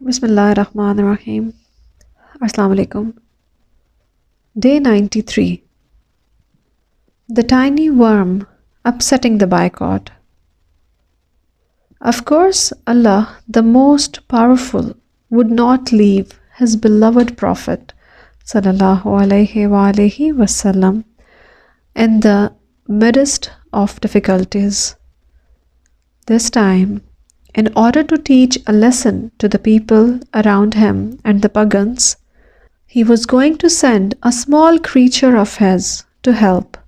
Bismillahirrahmanirrahim. Assalamu alaikum. Day 93. The tiny worm upsetting the boycott. Of course, Allah, the most powerful, would not leave His beloved Prophet ﷺ in the midst of difficulties. This time, in order to teach a lesson to the people around him and the pagans, he was going to send a small creature of his to help.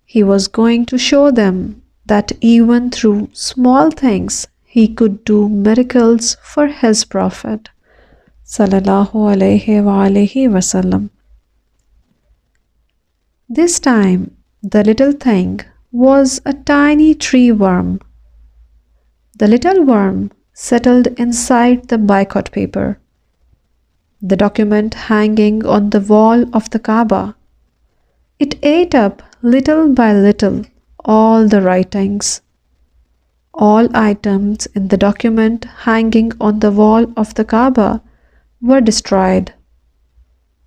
He was going to show them that even through small things he could do miracles for his Prophet ﷺ. This time, the little thing was a tiny tree worm. The little worm settled inside the boycott paper, the document hanging on the wall of the Kaaba. It ate up little by little all the writings. All items in the document hanging on the wall of the Kaaba were destroyed.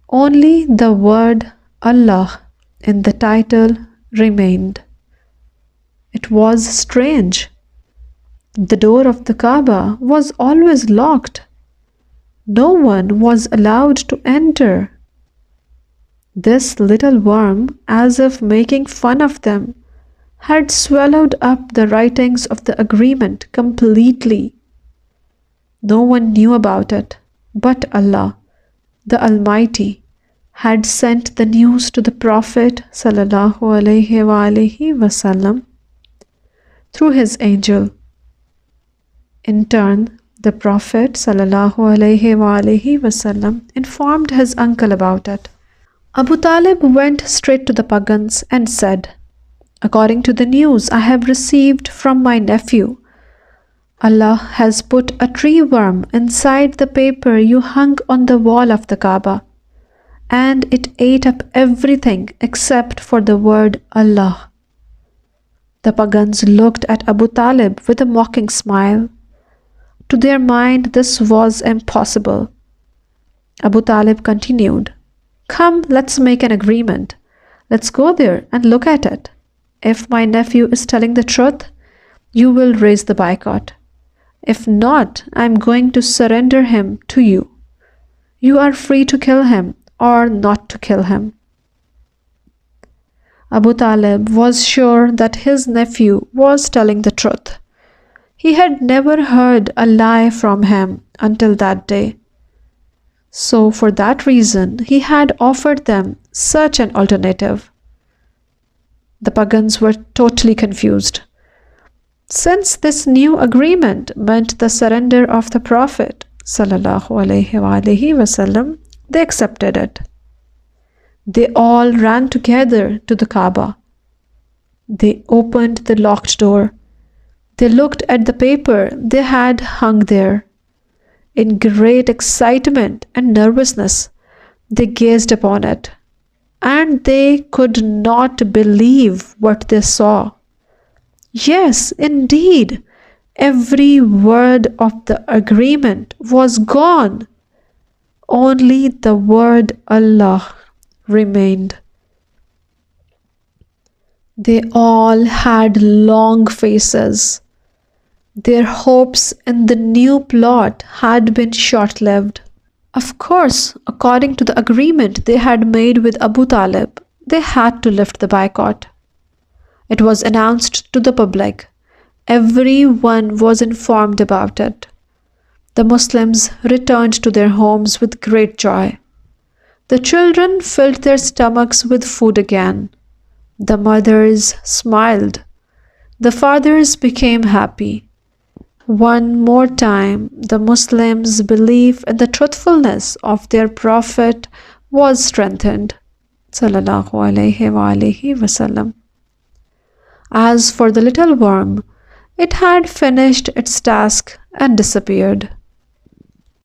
Only the word Allah in the title remained. It was strange. The door of the Kaaba was always locked. No one was allowed to enter. This little worm, as if making fun of them, had swallowed up the writings of the agreement completely. No one knew about it, but Allah, the Almighty, had sent the news to the Prophet ﷺ through his angel. In turn, the Prophet ﷺ informed his uncle about it. Abu Talib went straight to the pagans and said, "According to the news I have received from my nephew, Allah has put a tree worm inside the paper you hung on the wall of the Kaaba, and it ate up everything except for the word Allah." The pagans looked at Abu Talib with a mocking smile. To their mind, this was impossible. Abu Talib continued, "Come, let's make an agreement. Let's go there and look at it. If my nephew is telling the truth, you will raise the boycott. If not, I'm going to surrender him to you. You are free to kill him or not to kill him." Abu Talib was sure that his nephew was telling the truth. He had never heard a lie from him until that day. So for that reason, he had offered them such an alternative. The pagans were totally confused. Since this new agreement meant the surrender of the Prophet ﷺ, they accepted it. They all ran together to the Kaaba. They opened the locked door. They looked at the paper they had hung there. In great excitement and nervousness, they gazed upon it, and they could not believe what they saw. Yes, indeed, every word of the agreement was gone. Only the word Allah remained. They all had long faces. Their hopes in the new plot had been short-lived. Of course, according to the agreement they had made with Abu Talib, they had to lift the boycott. It was announced to the public. Everyone was informed about it. The Muslims returned to their homes with great joy. The children filled their stomachs with food again. The mothers smiled. The fathers became happy. One more time, the Muslims' belief in the truthfulness of their Prophet was strengthened. ﷺ. As for the little worm, it had finished its task and disappeared.